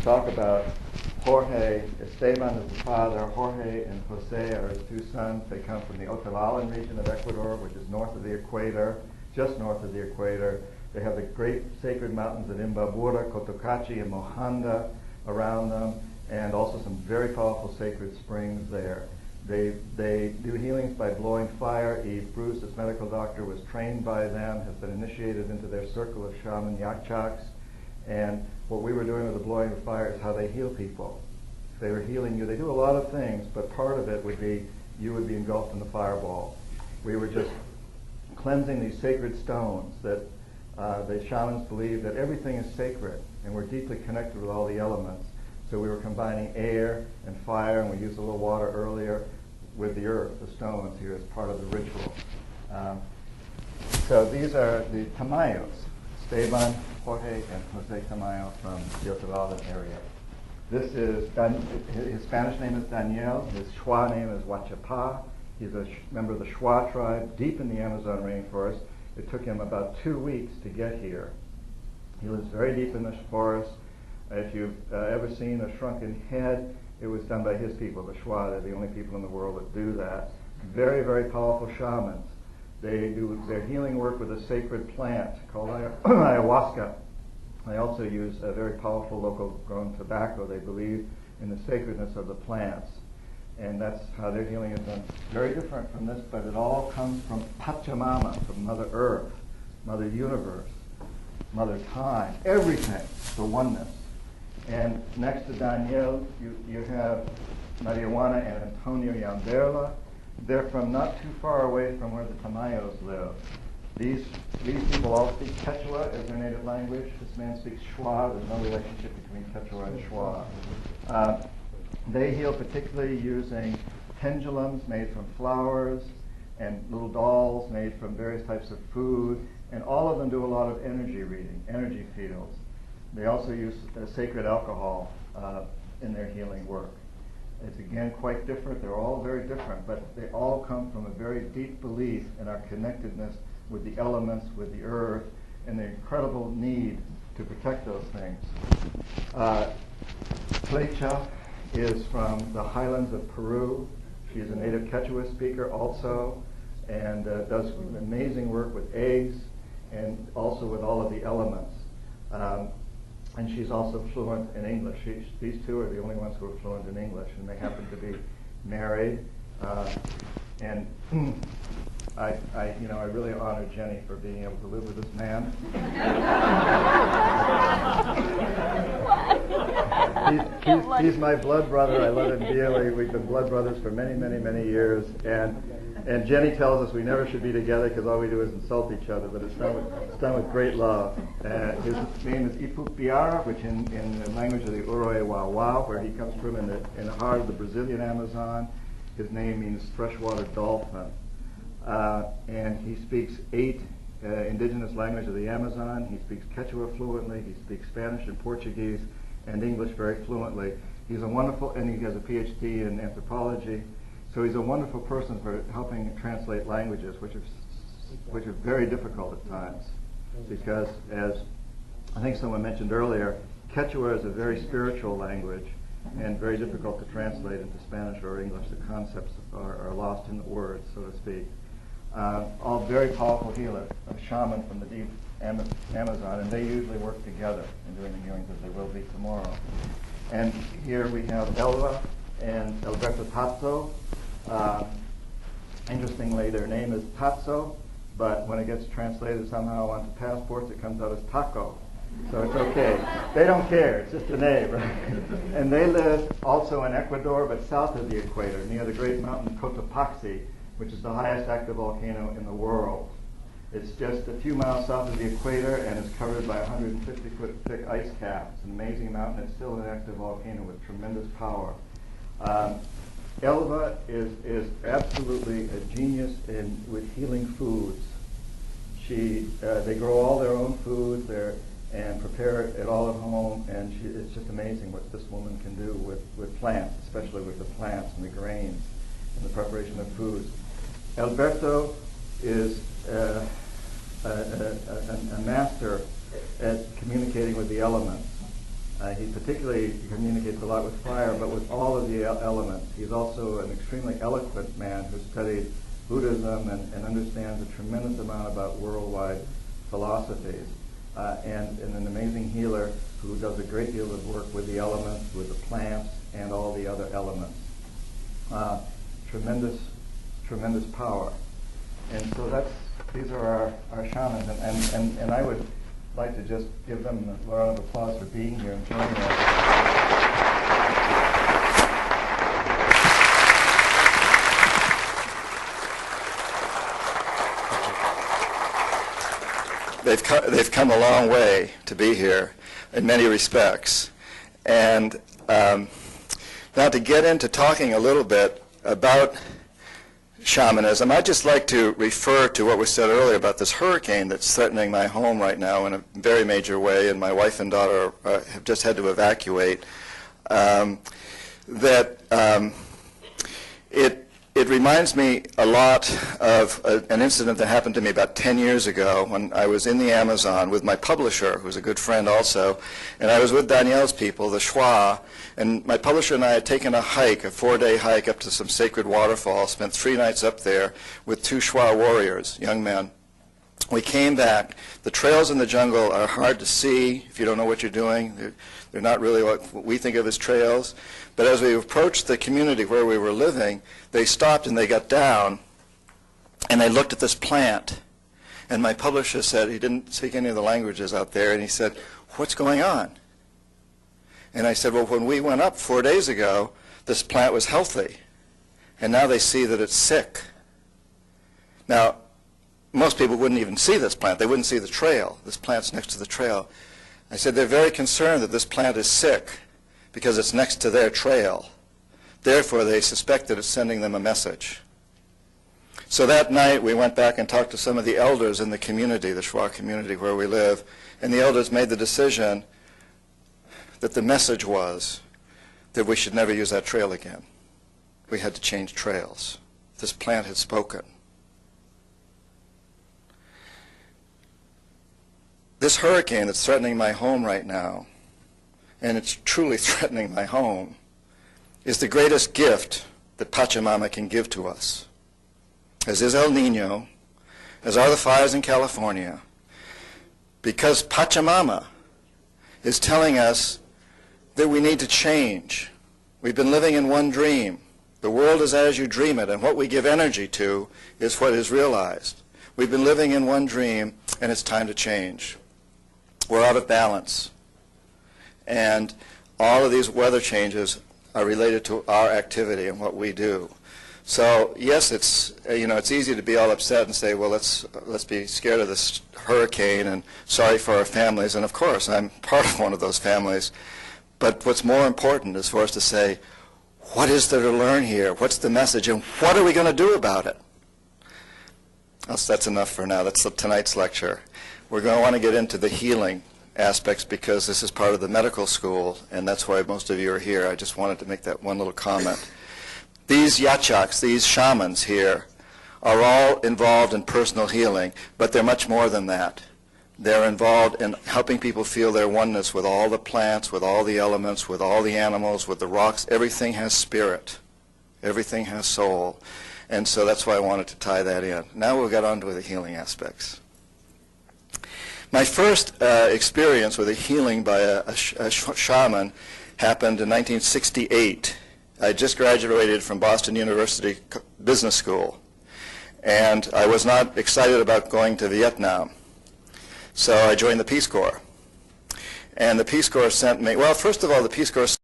talk about Jorge. Esteban is the father. Jorge and Jose are his two sons. They come from the Otavalan region of Ecuador, which is north of the equator, just north of the equator. They have the great sacred mountains of Imbabura, Cotocachi, and Mojanda around them, and also some very powerful sacred springs there. They do healings by blowing fire. Eve Bruce, this medical doctor, was trained by them, has been initiated into their circle of shaman yakchaks. And what we were doing with the blowing of fire is how they heal people. If they were healing you, they do a lot of things, but part of it would be you would be engulfed in the fireball. We were just cleansing these sacred stones that the shamans believe that everything is sacred, and we're deeply connected with all the elements. So we were combining air and fire, and we used a little water earlier with the earth, the stones here as part of the ritual. So these are the Tamayos, Esteban, Jorge, and Jose Tamayo from the Otavalan area. This is, his Spanish name is Daniel, his Shwa name is Huachapa. He's a member of the Shwa tribe deep in the Amazon rainforest. It took him about 2 weeks to get here. He lives very deep in the forest. If you've ever seen a shrunken head, it was done by his people, the Shwa. They're the only people in the world that do that. Very, very powerful shamans. They do their healing work with a sacred plant called ayahuasca. They also use a very powerful local grown tobacco. They believe in the sacredness of the plants. And that's how their healing is done. Very different from this, but it all comes from Pachamama, from Mother Earth, Mother Universe, Mother Time, everything, the oneness. And next to Daniel, you have Maria Juana and Antonio Yamberla. They're from not too far away from where the Tamayos live. These people all speak Quechua as their native language. This man speaks Shwa. There's no relationship between Quechua and Shwa. They heal particularly using pendulums made from flowers and little dolls made from various types of food, and all of them do a lot of energy reading, energy fields. They also use sacred alcohol in their healing work. It's again quite different. They're all very different, but they all come from a very deep belief in our connectedness with the elements, with the earth, and the incredible need to protect those things. Flecha is from the highlands of Peru. She's a native Quechua speaker also, and does amazing work with eggs and also with all of the elements. And she's also fluent in English. These two are the only ones who are fluent in English, and they happen to be married. And I really honor Jenny for being able to live with this man. He's my blood brother. I love him dearly. We've been blood brothers for many, many, many years. And Jenny tells us we never should be together because all we do is insult each other, but it's done with great love. His name is Ipupiara, which in the language of the Uroi Wawa, where he comes from in the heart of the Brazilian Amazon, his name means freshwater dolphin. And he speaks 8 indigenous languages of the Amazon. He speaks Quechua fluently. He speaks Spanish and Portuguese and English very fluently. He's a wonderful, and he has a PhD in anthropology. So he's a wonderful person for helping translate languages, which are very difficult at times, because as I think someone mentioned earlier, Quechua is a very spiritual language and very difficult to translate into Spanish or English. The concepts are lost in the words, so to speak. All very powerful healers, a shaman from the deep Amazon, and they usually work together in doing the healings as they will be tomorrow. And here we have Elva and Alberto Tazzo. Interestingly, their name is Tazzo, but when it gets translated somehow onto passports, it comes out as Taco. So it's okay. They don't care. It's just a name, right? And they live also in Ecuador, but south of the equator, near the great mountain Cotopaxi, which is the highest active volcano in the world. It's just a few miles south of the equator, and it's covered by 150-foot thick ice cap. It's an amazing mountain. It's still an active volcano with tremendous power. Elva is absolutely a genius with healing foods. They grow all their own foods there and prepare it all at home, and it's just amazing what this woman can do with plants, especially with the plants and the grains and the preparation of foods. Alberto is a master at communicating with the elements. He particularly communicates a lot with fire, but with all of the elements. He's also an extremely eloquent man who studied Buddhism and understands a tremendous amount about worldwide philosophies, and an amazing healer who does a great deal of work with the elements, with the plants, and all the other elements. Tremendous power. And so these are our shamans, and I would like to just give them a round of applause for being here and joining us. They've come a long way to be here in many respects. And now to get into talking a little bit about shamanism, I'd just like to refer to what was said earlier about this hurricane that's threatening my home right now in a very major way, and my wife and daughter have just had to evacuate. It reminds me a lot of an incident that happened to me about 10 years ago when I was in the Amazon with my publisher, who's a good friend also, and I was with Danielle's people, the Shwa, and my publisher and I had taken a hike, a 4-day hike up to some sacred waterfall, spent 3 nights up there with 2 Shwa warriors, young men. We came back. The trails in the jungle are hard to see if you don't know what you're doing. They're not really what we think of as trails. But as we approached the community where we were living, they stopped and they got down and they looked at this plant. And my publisher said, he didn't speak any of the languages out there, and he said, "What's going on?" And I said, "Well, when we went up 4 days ago, this plant was healthy. And now they see that it's sick." Now, most people wouldn't even see this plant. They wouldn't see the trail. This plant's next to the trail. I said, they're very concerned that this plant is sick because it's next to their trail. Therefore, they suspect that it's sending them a message. So that night, we went back and talked to some of the elders in the community, the Shwa community where we live, and the elders made the decision that the message was that we should never use that trail again. We had to change trails. This plant had spoken. This hurricane that's threatening my home right now, and it's truly threatening my home, is the greatest gift that Pachamama can give to us. As is El Nino, as are the fires in California, because Pachamama is telling us that we need to change. We've been living in one dream. The world is as you dream it, and what we give energy to is what is realized. We've been living in one dream, and it's time to change. We're out of balance. And all of these weather changes are related to our activity and what we do. So yes, it's easy to be all upset and say, well, let's be scared of this hurricane and sorry for our families. And of course, I'm part of one of those families. But what's more important is for us to say, what is there to learn here? What's the message? And what are we going to do about it? That's enough for now. That's tonight's lecture. We're going to want to get into the healing aspects because this is part of the medical school, and that's why most of you are here. I just wanted to make that one little comment. These yachaks, these shamans here, are all involved in personal healing, but they're much more than that. They're involved in helping people feel their oneness with all the plants, with all the elements, with all the animals, with the rocks. Everything has spirit. Everything has soul. And so that's why I wanted to tie that in. Now we'll get on to the healing aspects. My first experience with a healing by a shaman happened in 1968. I just graduated from Boston University Business School, and I was not excited about going to Vietnam. So I joined the Peace Corps. And the Peace Corps sent me, well, first of all, the Peace Corps